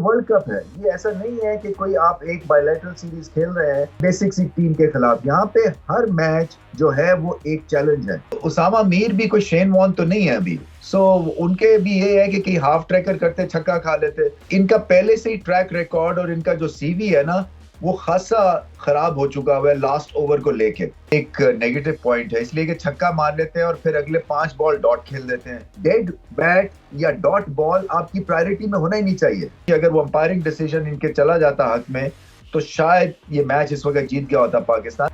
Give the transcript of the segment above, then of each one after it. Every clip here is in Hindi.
वर्ल्ड कप है, ये ऐसा नहीं है कि कोई आप एक बायलैटरल सीरीज खेल रहे हैं बेसिक सी टीम के खिलाफ। यहाँ पे हर मैच जो है वो एक चैलेंज है। उसामा मीर भी कोई शेन वॉर्न तो नहीं है अभी, सो उनके भी ये है कि हाफ ट्रैकर करते छक्का खा लेते। इनका पहले से ही ट्रैक रिकॉर्ड और इनका जो सीवी है ना वो खासा खराब हो चुका हुआ है लास्ट ओवर को लेके। एक नेगेटिव पॉइंट है इसलिए कि छक्का मार लेते हैं और फिर अगले 5 बॉल डॉट खेल देते हैं। डेड बैट या डॉट बॉल आपकी प्रायोरिटी में होना ही नहीं चाहिए कि अगर वो अंपायरिंग डिसीजन इनके चला जाता हक में तो शायद ये मैच इस वक्त जीत गया होता पाकिस्तान।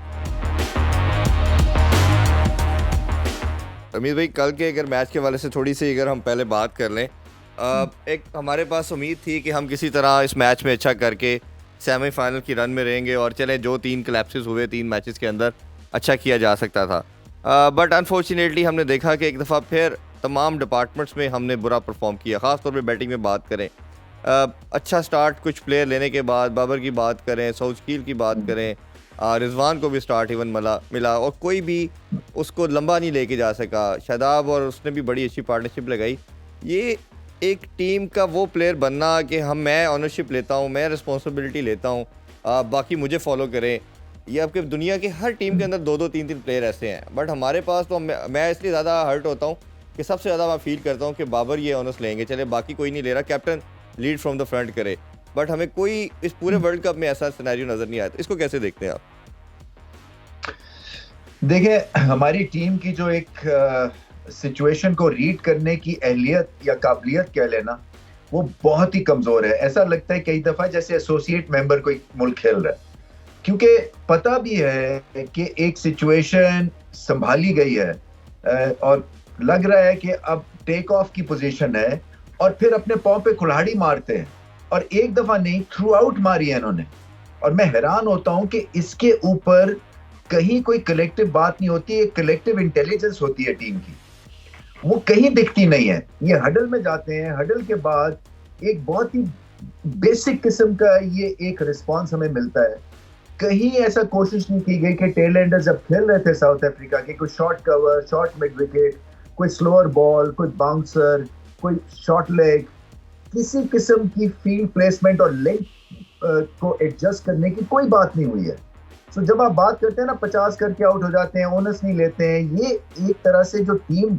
अमीर भाई, कल के अगर मैच के वाले से थोड़ी सी अगर हम पहले बात कर लें, एक हमारे पास उम्मीद थी कि हम किसी तरह इस मैच में अच्छा करके सेमीफाइनल की रन में रहेंगे और चलें जो 3 क्लैप्सेस हुए 3 मैचेस के अंदर अच्छा किया जा सकता था। बट अनफॉर्चुनेटली हमने देखा कि एक दफ़ा फिर तमाम डिपार्टमेंट्स में हमने बुरा परफॉर्म किया। ख़ास तौर पे बैटिंग में बात करें, अच्छा स्टार्ट कुछ प्लेयर लेने के बाद बाबर की बात करें, सऊदकील की बात करें, रिजवान को भी स्टार्ट इवन मिला और कोई भी उसको लंबा नहीं लेके जा सका। शादाब और उसने भी बड़ी अच्छी पार्टनरशिप लगाई। ये एक टीम का वो प्लेयर बनना कि मैं ऑनरशिप लेता हूँ, मैं रिस्पॉन्सिबिलिटी लेता हूँ, बाकी मुझे फॉलो करें। ये आपके दुनिया की हर टीम के अंदर 2-2 3-3 प्लेयर ऐसे हैं, बट हमारे पास तो मैं इसलिए ज़्यादा हर्ट होता हूँ कि सबसे ज़्यादा मैं फील करता हूँ कि बाबर ये ऑनर्स लेंगे, चले बाकी कोई नहीं ले रहा, captain lead from the front करे, बट हमें कोई इस पूरे वर्ल्ड कप में ऐसा सिनेरियो नज़र नहीं आया। तो इसको कैसे देखते हैं आप? देखिए, हमारी टीम की जो एक सिचुएशन को रीड करने की अहलियत या काबिलियत कह लेना वो बहुत ही कमजोर है। ऐसा लगता है कई दफा जैसे एसोसिएट मेंबर कोई मुल्क खेल रहा है, क्योंकि पता भी है कि एक सिचुएशन संभाली गई है और लग रहा है कि अब टेक ऑफ की पोजीशन है और फिर अपने पांव पे कुल्हाड़ी मारते हैं और एक दफा नहीं थ्रू आउट मारी है इन्होंने। और मैं हैरान होता हूं कि इसके ऊपर कहीं कोई कलेक्टिव बात नहीं होती है, कलेक्टिव इंटेलिजेंस होती है टीम की, वो कहीं दिखती नहीं है। ये हडल में जाते हैं, हडल के बाद एक बहुत ही बेसिक किस्म का ये एक रिस्पांस हमें मिलता है। कहीं ऐसा कोशिश नहीं की गई कि टेल एंडर जब खेल रहे थे साउथ अफ्रीका के, कोई short cover, short mid wicket, कोई स्लोअर बॉल, कोई बाउंसर, कोई शॉर्ट लेग, किसी किस्म की फील्ड प्लेसमेंट और लेग को एडजस्ट करने की कोई बात नहीं हुई है। तो जब आप बात करते हैं ना 50 करके आउट हो जाते हैं, ओनर्स नहीं लेते हैं, ये एक तरह से जो टीम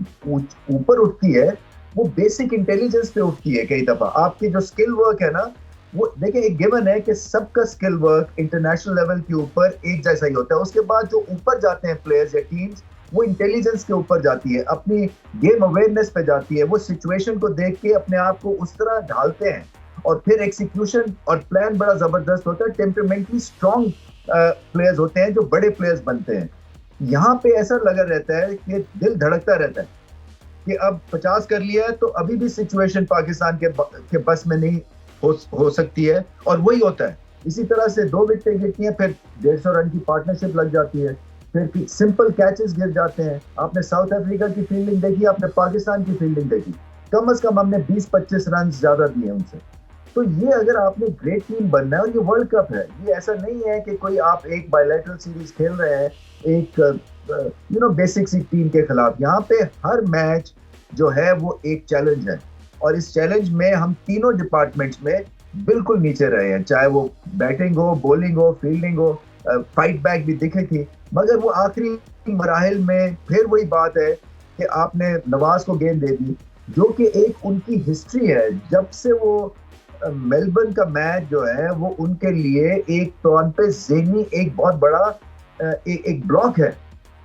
ऊपर उठती है वो बेसिक इंटेलिजेंस पे उठती है। कई दफा आपकी जो स्किल वर्क है ना वो देखिए, एक गिवन है कि सबका स्किल वर्क इंटरनेशनल लेवल के ऊपर एक जैसा ही होता है। उसके बाद जो ऊपर जाते हैं प्लेयर्स या टीम्स, वो इंटेलिजेंस के ऊपर जाती है, अपनी गेम अवेयरनेस पे जाती है, वो सिचुएशन को देख के अपने आप को उस तरह ढालते हैं और फिर एग्जीक्यूशन और प्लान बड़ा जबरदस्त होता है। टेम्परामेंटली स्ट्रॉन्ग प्लेयर्स होते हैं जो बड़े प्लेयर्स बनते हैं। यहाँ पे ऐसा लगा रहता है कि दिल धड़कता रहता है कि अब 50 कर लिया है तो अभी भी सिचुएशन पाकिस्तान के बस में नहीं हो सकती है, और वही होता है। इसी तरह से 2 विकेटें गिरती हैं, फिर 150 रन की पार्टनरशिप लग जाती है, फिर सिंपल कैचेस गिर जाते हैं। आपने साउथ अफ्रीका की फील्डिंग देखी, आपने पाकिस्तान की फील्डिंग देखी, कम से कम हमने 20-25 रन ज्यादा दिए उनसे। तो ये अगर आपने ग्रेट टीम बनना है, और ये वर्ल्ड कप है, ये ऐसा नहीं है कि कोई आप एक बायलैटरल सीरीज खेल रहे हैं एक बेसिक सी टीम के खिलाफ। यहाँ पे हर मैच जो है वो एक चैलेंज है और इस चैलेंज में हम तीनों डिपार्टमेंट्स में बिल्कुल नीचे रहे हैं, चाहे वो बैटिंग हो, बॉलिंग हो, फील्डिंग हो। फाइट बैक भी दिखे थी, मगर वो आखिरी मराहिल में फिर वही बात है कि आपने नवाज को गेंद दे दी, जो कि एक उनकी हिस्ट्री है। जब से वो मेलबर्न का मैच जो है वो उनके लिए एक तौर पे ज़हनी एक बहुत बड़ा एक ब्लॉक है,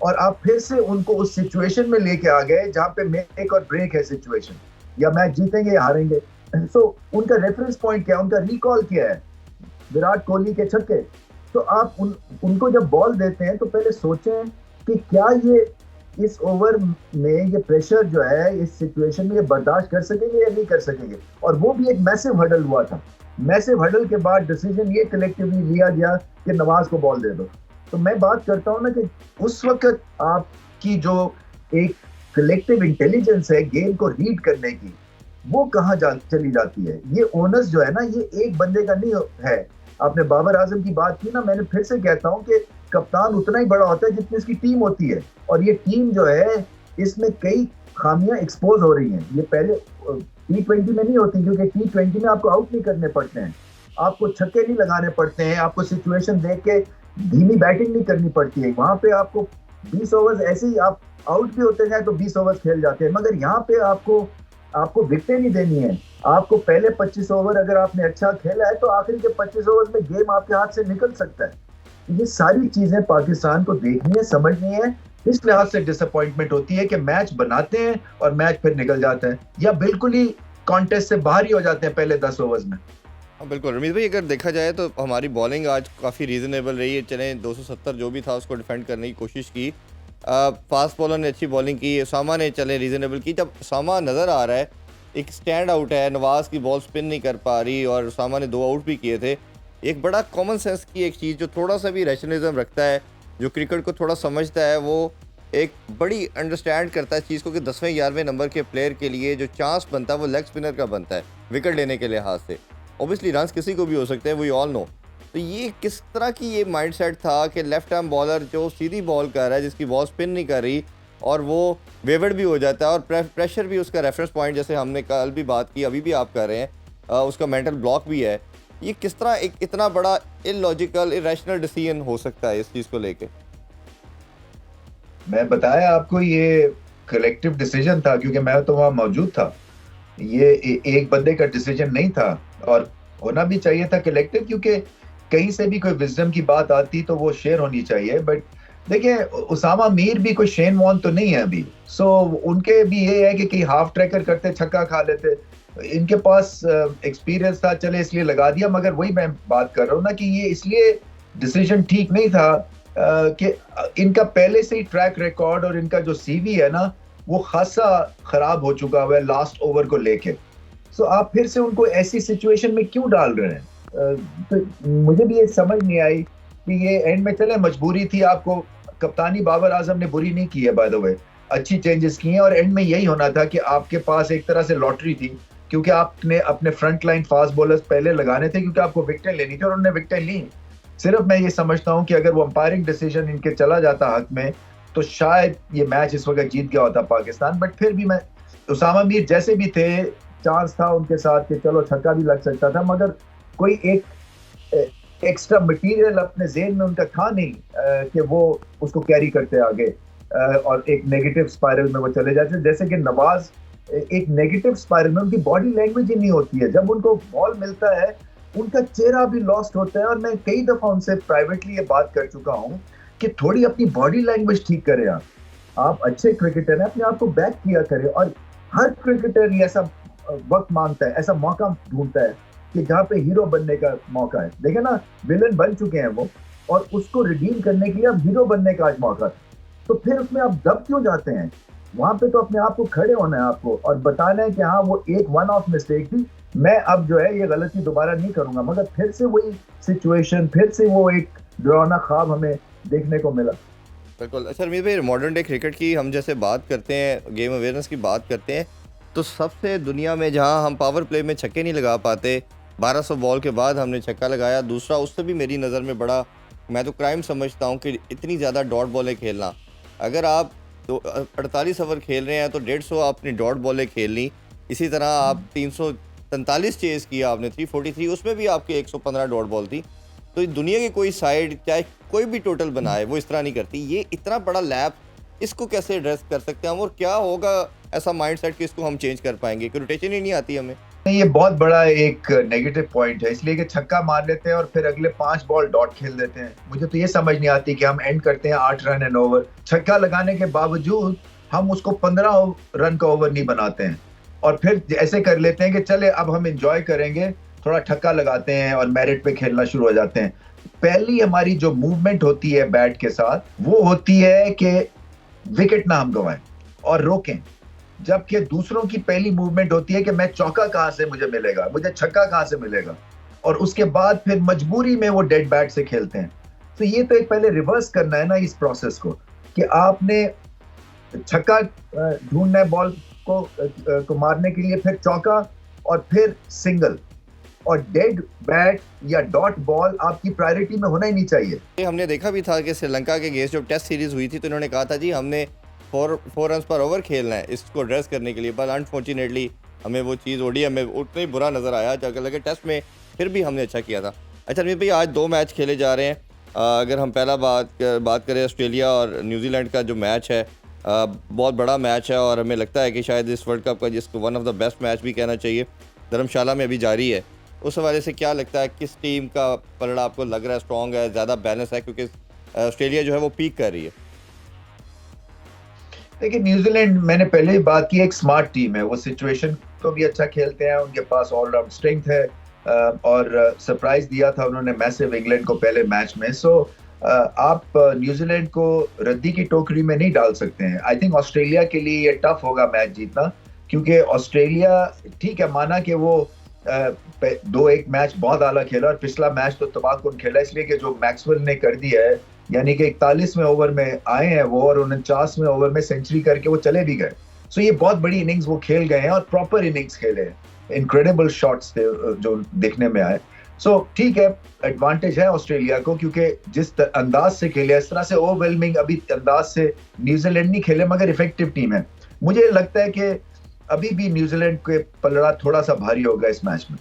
और आप फिर से उनको उस सिचुएशन में लेके आ गए जहाँ पे मेक और ब्रेक है सिचुएशन, या मैच जीतेंगे या हारेंगे। सो उनका रेफरेंस पॉइंट क्या है, उनका रिकॉल क्या है, विराट कोहली के छक्के। तो आप उनको जब बॉल देते हैं तो पहले सोचें कि क्या ये इस ओवर में ये प्रेशर जो है इस सिचुएशन में ये बर्दाश्त कर सकेंगे या नहीं कर सकेंगे। और वो भी एक मैसिव हडल हुआ था। मैसिव हडल के बाद डिसीजन ये कलेक्टिवली लिया गया कि नवाज को बॉल दे दो। तो मैं बात करता हूँ ना कि उस वक्त आपकी जो एक कलेक्टिव इंटेलिजेंस है गेम को रीड करने की, वो कहाँ चली जाती है। ये ओनर्स जो है ना, ये एक बंदे का नहीं है। आपने बाबर आजम की बात की ना, मैंने फिर से कहता हूँ कि कप्तान उतना ही बड़ा होता है जितनी इसकी टीम होती है, और ये टीम जो है इसमें कई खामियां एक्सपोज हो रही हैं। ये पहले T20 में नहीं होती, क्योंकि T20 में आपको आउट नहीं करने पड़ते हैं, आपको छक्के नहीं लगाने पड़ते हैं, आपको सिचुएशन देख के धीमी बैटिंग नहीं करनी पड़ती है। वहां पे आपको 20 ओवर्स ऐसे ही आप आउट भी होते जाए तो 20 ओवर्स खेल जाते हैं, मगर यहाँ पे आपको आपको विकेटें नहीं देनी है। आपको पहले 25 ओवर अगर आपने अच्छा खेला है तो आखिरी के 25 ओवर में गेम आपके हाथ से निकल सकता है। ये सारी चीजें पाकिस्तान को देखनी है, समझनी है। इस लिहाज से डिसअपॉइंटमेंट होती है कि मैच बनाते हैं और मैच फिर निकल जाता है, या बिल्कुल ही कॉन्टेस्ट से बाहर ही हो जाते हैं पहले 10 ओवर्स में। हाँ बिल्कुल रमीज भाई, अगर देखा जाए तो हमारी बॉलिंग आज काफ़ी रीज़नेबल रही है। चले 270 जो भी था उसको डिफेंड करने की कोशिश की। फास्ट बॉलर ने अच्छी बॉलिंग की, उसामा ने चले रीज़नेबल की। जब उसामा नज़र आ रहा है एक स्टैंड आउट है, नवाज़ की बॉल स्पिन नहीं कर पा रही और उसामा ने 2 आउट भी किए थे। एक बड़ा कॉमन सेंस की एक चीज़ जो थोड़ा सा भी रैशनलिज्म रखता है, जो क्रिकेट को थोड़ा समझता है, वो एक बड़ी अंडरस्टैंड करता है चीज़ को कि 10वें 11वें नंबर के प्लेयर के लिए जो चांस बनता है वो लेग स्पिनर का बनता है विकेट लेने के लिहाज से। ऑब्वियसली रन्स किसी को भी हो सकते हैं, वी ऑल नो। तो ये किस तरह की ये माइंडसेट था कि लेफ्ट आर्म बॉलर जो सीधी बॉल कर रहा है, जिसकी बॉल स्पिन नहीं कर रही और वो वेवर्ड भी हो जाता है और प्रेशर भी उसका रेफरेंस पॉइंट, जैसे हमने कल भी बात की, अभी भी आप कर रहे हैं, उसका मेंटल ब्लॉक भी है। ये किस तरह एक इतना बड़ा इलॉजिकल इरेशनल डिसीजन हो सकता है इस चीज़ को लेके? मैं बताया आपको, ये कलेक्टिव डिसीजन था, क्योंकि मैं तो वहां मौजूद था। ये एक बंदे का डिसीजन नहीं था, और होना भी चाहिए था कलेक्टिव, क्योंकि कहीं से भी कोई विजडम की बात आती तो वो शेयर होनी चाहिए। बट देखिए, उसामा मीर भी कोई शेन वॉर्न तो नहीं है अभी, सो उनके भी ये है कि कहीं हाफ ट्रैकर करते छक्का खा लेते। इनके पास एक्सपीरियंस था, चले इसलिए लगा दिया। मगर वही मैं बात कर रहा हूँ ना कि ये इसलिए डिसीजन ठीक नहीं था कि इनका पहले से ही ट्रैक रिकॉर्ड और इनका जो सीवी है ना, वो खासा खराब हो चुका हुआ है लास्ट ओवर को लेके। सो आप फिर से उनको ऐसी सिचुएशन में क्यों डाल रहे हैं? तो मुझे भी ये समझ नहीं आई कि ये एंड में, चले मजबूरी थी। आपको कप्तानी बाबर आजम ने बुरी नहीं की है, बाय द वे, अच्छी चेंजेस किए हैं। और एंड में यही होना था कि आपके पास एक तरह से लॉटरी थी, क्योंकि आपने अपने फ्रंट लाइन फास्ट बॉलर्स पहले लगाने थे, क्योंकि आपको विकेटें लेनी थी और उन्होंने विकेटें ली। सिर्फ मैं ये समझता हूँ कि अगर वो अंपायरिंग डिसीजन इनके चला जाता हक में, तो शायद ये मैच इस वक्त जीत गया होता पाकिस्तान। बट फिर भी मैं, उसामा मीर जैसे भी थे, चांस था उनके साथ कि चलो छक्का भी लग सकता था, मगर कोई एक एक्स्ट्रा मटेरियल अपने जेन में उनका था नहीं कि वो उसको कैरी करते आगे और एक नेगेटिव स्पाइरल में वो चले जाते। जैसे कि नवाज एक नेगेटिव स्पाइरल में, उनकी बॉडी लैंग्वेज ही नहीं होती है। जब उनको बॉल मिलता है उनका चेहरा भी लॉस्ट होता है। और मैं कई दफा उनसे प्राइवेटली ये बात कर चुका हूँ कि थोड़ी अपनी बॉडी लैंग्वेज ठीक करें। आप अच्छे क्रिकेटर हैं, अपने आप को बैक किया करें। और हर क्रिकेटर ही ऐसा वक्त मांगता है, ऐसा मौका ढूंढता है कि जहाँ पे हीरो बनने का मौका है। देखे ना, विलन बन चुके हैं वो, और उसको रिडीम करने के लिए अब हीरो बनने का आज मौका था। तो फिर उसमें आप दब क्यों जाते हैं? वहां पे तो अपने आप को खड़े होना है आपको, और बताना है कि हाँ, वो एक वन ऑफ मिस्टेक थी, मैं अब जो है ये गलती दोबारा नहीं करूंगा। मगर फिर से वही सिचुएशन, फिर से वो एक डरावना ख्वाब हमें देखने को मिला। बिल्कुल। अच्छा रमीज भाई, मॉडर्न डे क्रिकेट की हम जैसे बात करते हैं, गेम अवेयरनेस की बात करते हैं, तो सबसे दुनिया में जहां हम पावर प्ले में छक्के नहीं लगा पाते, 1200 बॉल के बाद हमने छक्का लगाया। दूसरा, उससे भी मेरी नज़र में बड़ा, मैं तो क्राइम समझता हूं कि इतनी ज़्यादा डॉट बॉलें खेलना। अगर आप तो 48 ओवर खेल रहे हैं तो 150 आपने डॉट बॉलें खेलनी। इसी तरह आप 343 चेज़ किया आपने, 343, उसमें भी आपके 115 डॉट बॉल थी। तो दुनिया की कोई साइड चाहे कोई भी टोटल बनाए, वो इस तरह नहीं करती। ये इतना बड़ा लैप, इसको कैसे एड्रेस कर सकते हैं हम, और क्या होगा ऐसा माइंडसेट कि इसको हम चेंज कर पाएंगे कि रोटेशन ही नहीं आती हमें? नहीं, ये बहुत बड़ा एक नेगेटिव पॉइंट है, इसलिए कि छक्का मार लेते हैं और फिर अगले 5 बॉल डॉट खेल देते हैं। मुझे तो ये समझ नहीं आती कि हम एंड करते हैं 8 रन एंड ओवर, छक्का लगाने के बावजूद हम उसको 15 रन का ओवर नहीं बनाते हैं, और फिर ऐसे कर लेते हैं कि चले अब हम एंजॉय करेंगे, थोड़ा छक्का लगाते हैं और मेरिट पे खेलना शुरू हो जाते हैं। पहली हमारी जो मूवमेंट होती है बैट के साथ, वो होती है कि विकेट ना हम गंवाएं और रोकें, जबकि दूसरों की पहली मूवमेंट होती है कि मैं चौका कहां से मुझे मिलेगा, मुझे छक्का कहां से मिलेगा, और उसके बाद फिर मजबूरी में वो डेड बैट से खेलते हैं। तो ये तो एक पहले रिवर्स करना है ना इस प्रोसेस को, कि आपने छक्का ढूंढना है बॉल को मारने के लिए, फिर चौका और फिर सिंगल, और डेड बैट या डॉट बॉल आपकी प्रायोरिटी में होना ही नहीं चाहिए। हमने देखा भी था कि श्रीलंका के अगेंस्ट जब टेस्ट सीरीज हुई थी तो इन्होंने कहा था जी हमने 4 रन पर ओवर खेलना है इसको एड्रेस करने के लिए, बट अनफॉर्चुनेटली हमें वो चीज़ ओडीआई में उतना ही बुरा नज़र आया, जगह लगे टेस्ट में फिर भी हमने अच्छा किया था। अच्छा रमीत भाई, आज 2 मैच खेले जा रहे हैं। अगर हम पहला बात करें ऑस्ट्रेलिया और न्यूजीलैंड का जो मैच है, बहुत बड़ा मैच है और हमें लगता है कि शायद इस वर्ल्ड कप का जिसको one of the best match भी कहना चाहिए, धर्मशाला में अभी जारी है। उस हवाले से क्या लगता है, किस टीम का पलड़ा आपको लग रहा है स्ट्रॉन्ग है, ज़्यादा बैलेंस है, क्योंकि ऑस्ट्रेलिया जो है वो पीक कर रही है? देखिए, न्यूजीलैंड मैंने पहले ही बात की, एक स्मार्ट टीम है। वो सिचुएशन को भी अच्छा खेलते हैं, उनके पास ऑलराउंड स्ट्रेंथ है और सरप्राइज दिया था उन्होंने मैसिव इंग्लैंड को पहले मैच में। सो आप न्यूजीलैंड को रद्दी की टोकरी में नहीं डाल सकते हैं। आई थिंक ऑस्ट्रेलिया के लिए ये टफ होगा मैच जीतना, क्योंकि ऑस्ट्रेलिया ठीक है, माना कि वो 2-1 मैच बहुत आला खेला और पिछला मैच तो तबाहकुन खेला, इसलिए कि जो मैक्सवेल ने कर दिया है, यानी कि 41वें ओवर में आए हैं वो और 49वें ओवर में सेंचुरी करके वो चले भी गए। सो ये बहुत बड़ी इनिंग्स वो खेल गए हैं और प्रॉपर इनिंग्स खेले हैं। इनक्रेडिबल शॉट्स थे जो देखने में आए। सो ठीक है, एडवांटेज है ऑस्ट्रेलिया को, क्योंकि जिस अंदाज से खेले, इस तरह से ओवरवेलमिंग अभी अंदाज से न्यूजीलैंड नहीं खेले, मगर इफेक्टिव टीम है। मुझे लगता है कि अभी भी न्यूजीलैंड के पलड़ा थोड़ा सा भारी होगा इस मैच में।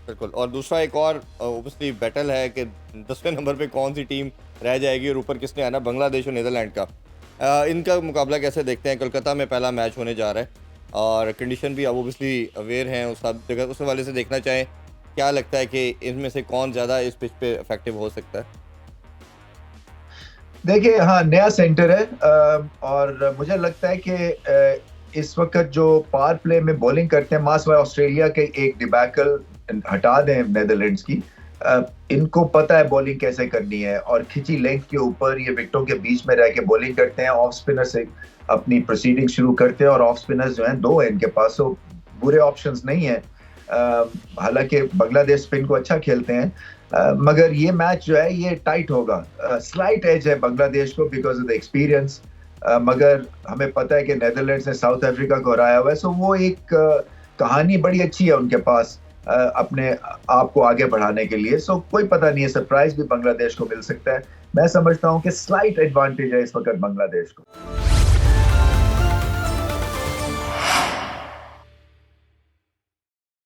बिल्कुल। और दूसरा एक और ऑब्वियसली बैटल है कि 10वें नंबर पे कौन सी टीम रह जाएगी और ऊपर किसने आना, बांग्लादेश और नीदरलैंड का। इनका मुकाबला कैसे देखते हैं? कोलकाता में पहला मैच होने जा रहा है और कंडीशन भी अब ऑब्वियसली अवेयर हैं उस सब जगह, उस हवाले से देखना चाहें, क्या लगता है कि इनमें से कौन ज़्यादा इस पिच पे इफेक्टिव हो सकता है? देखिए, हाँ, नया सेंटर है और मुझे लगता है कि इस वक्त जो पावर प्ले में बॉलिंग करते हैं, मास ऑस्ट्रेलिया के एक डिबैकल हटा दें नेदरलैंड्स की, इनको पता है बॉलिंग कैसे करनी है और खिंची लेंथ के ऊपर ये विकेटों के बीच में रह के बॉलिंग करते हैं। ऑफ स्पिनर से अपनी प्रोसीडिंग शुरू करते हैं और ऑफ स्पिनर्स जो हैं 2 है इनके पास, तो बुरे ऑप्शंस नहीं है। हालांकि बांग्लादेश स्पिन को अच्छा खेलते हैं, मगर ये मैच जो है ये टाइट होगा। स्लाइट एज है बांग्लादेश को बिकॉज ऑफ द एक्सपीरियंस, मगर हमें पता है कि नेदरलैंड्स ने साउथ अफ्रीका को हराया हुआ है। सो वो एक कहानी बड़ी अच्छी है उनके पास अपने आप को आगे बढ़ाने के लिए। सो कोई पता नहीं है, सरप्राइज भी बांग्लादेश को मिल सकता है। मैं समझता हूं कि स्लाइट एडवांटेज है इस वक्त बांग्लादेश को।